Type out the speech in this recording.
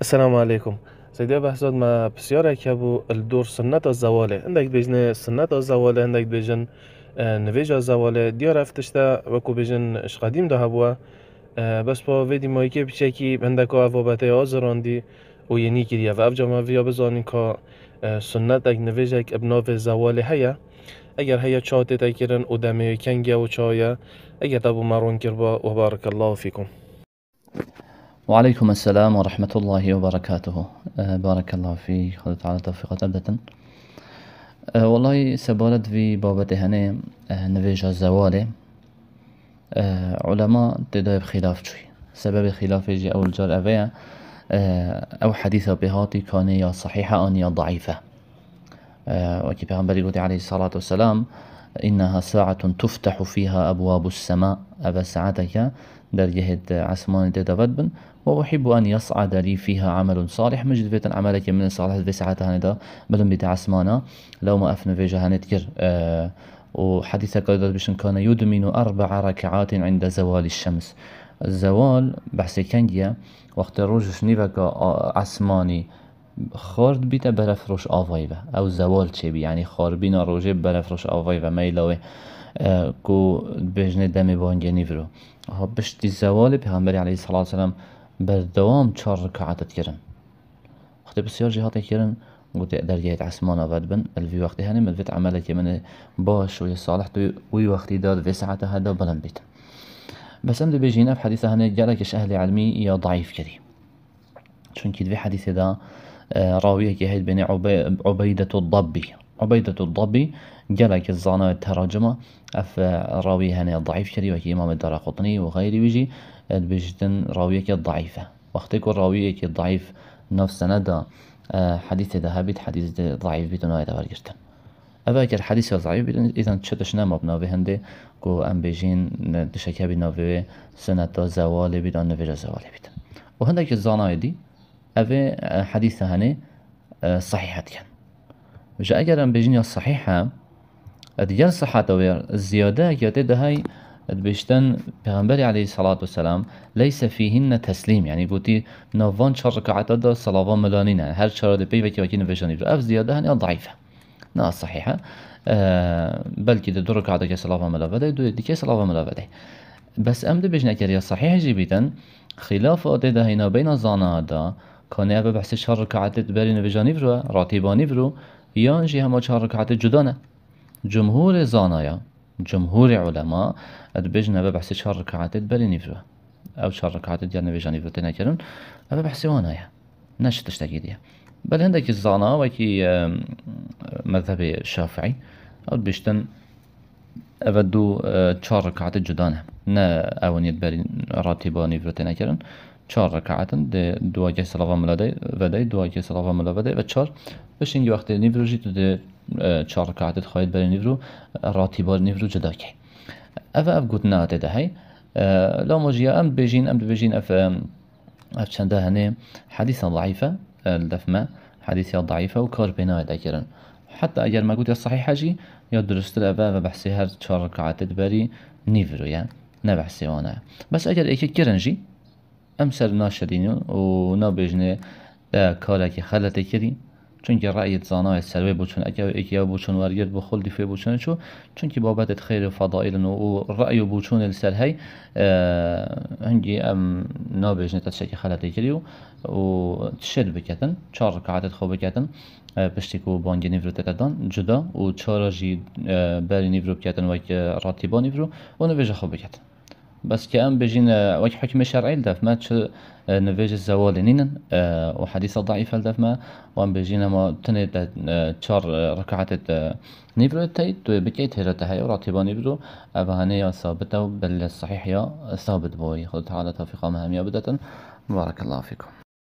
السلام عليكم. سيدي بحثات ما بسيارة كابو الدور سنة الزوالة عندك بيجن سنة الزوالة عندك بيجن نفيج الزوالة ديار افتشتا وكو بيجن اش قديم ده هبوا بس با فيدي مايكي بشكي عندك افوباتي آزراندي ويني كريا فافجا ما فيا بزاني كا سنتك نفيجك ابناف الزوالة هيا اگر هيا تشاتي تاكيرن ودامي كنجا وشايا اگر تابو مارون كربا وبارك الله فيكم. وعليكم السلام ورحمة الله وبركاته. بارك الله فيك، خذ تعالى توفيق أبدة. والله سبالت في بابت هنه نویج الزوالي علماء تدا بخلاف شوي. سبب خلاف يجي أول جار أبيع أو حديثة بهاتي كان يا صحيحة أن يا ضعيفة. وكي بيغنبري قلت عليه الصلاة والسلام إنها ساعة تفتح فيها أبواب السماء. أبا ساعتك در جهد عسمان تدبدبن وأحب أن يصعد لي فيها عمل صالح مجد فيتن عملك من صالح في ساعتها هندا بلن بتاع عسمانا لو ما أفن في جهنتكر. وحديثك قدر بشن كان يدمن 4 ركعات عند زوال الشمس. الزوال بحثي كنجيا وقت روجش نيفك عسماني خارد بیت برافروش آوایه او زوال چه بی یعنی خاربینا روجه برافروش آوایه میلاوه کو بجنه دم بانگه نیورو ها بشتی زوال پیغمبری علیه الصلاة والسلام بردوام 4 رکعتت کرن وقتی بسیار جهات کرن قلت در جهت عسمان آود بن الفي وقتی هنه مدفت عملك من باش ويا صالح وي وقتی داد في ساعته هذا بلن بيت بس ام دي بيجينا في حديثه هنه جالكش اهل علمي يا ضعيف كري چون كده في حديث ده راوية كهيد بين عبيدة الضبي. عبيدة الضبي جالك الزانا التراجمة اف راوي هنا ضعيف كري وكي امام الدارقطني وغيره ويجي بيجتن راوية الضعيفة وقتك الراوية الضعيف نفس سنة حديث ذهبت حديث ضعيف بيتنا يتبرجتن أباك الحديث ضعيف إذا تشتشنا مبنا بهنده كو أم بيجين تشكي بنافي سنة زوال بدون نفي زوال بيتن وهندك الزانا دي أبي حديث هني صحيحة كان وجا أجر أم بيجين الصحيحة ديال صحة وير الزيادة كده هاي بيشتن پیغمبر عليه الصلاة والسلام ليس فيهن تسليم يعني قلتي نوفان 4 ركعات دا صلاة ملانين هر 4 دبي وكي وكي نفجاني اف زيادة هني ضعيفة نا الصحيحة بلكي 2 ركعات كي صلاة ملافده دو ديكي صلاة ملافده بس أم بيجنا كريا صحيح جيبيتن خلاف ده هنا بين الزانا دا كان أبا بحث 4 ركعات تبري نفجاني فرو راتباني فرو يا جي هما 4 ركعات جدانه جمهور زانايا جمهور علماء ادبجنا أبا بحث 4 ركعات تبري نفرو او 4 ركعات ديال نفجاني فرو تنكرن أبا بحث وانايا ناش تشتكي ديها بل عندك الزانا وكي مذهب الشافعي او بيشتن أبدو 4 ركعات جدانه نا اون يدبري راتباني فرو تنكرن 4 ركعات دو اجي صلاة ملادي ودي دو اجي صلاة ملا ودي و 4 باش اینگه وقت نیورو جی تو ده 4 ركعات خواهد برای نیورو راتبار نیورو جدا کی اف گوت ناته ده هی لو مجيا ام بيجين اف چنده هنه حديثة ضعيفة الدفمة حديثة ضعيفة وكار بينها ذكرن حتى اگر ما قلت يا صحيحة جي يا درست الأبا بحثي هر 4 ركعات بري نيفرو يعني نبحثي وانا بس اگر ايكي كرنجي امسر ناشرين و نابجنه ده كارك خلطه كري چونکه رأی زانای سروی بوچون اکیا بوچون ورگرد بخل دیفه بوچون چو چونکه بابت خیر فضائل و رأی بوچون السر هی هنگی ام نابجنه تشکی خلطه کری و تشد بکتن 4 رکعت خوب بکتن پشتیکو بانگ نیورو تدان جدا و 4 جی بری نیورو بکتن و راتبا نیورو و نویجه خوب بکتن بس كأن بيجين وجه حكم شرعي لدف ما تش نفيج الزوال نينن وحديثة ضعيفة لدف ما وان بيجينا ما تني 4 ركعات نيفرو تاي تو بكيت هيرتها هي راتبان نيفرو أبهاني يا ثابتة بل الصحيح يا ثابت بوي خذ تعالى توفيق مهم يا بدة بارك الله فيكم.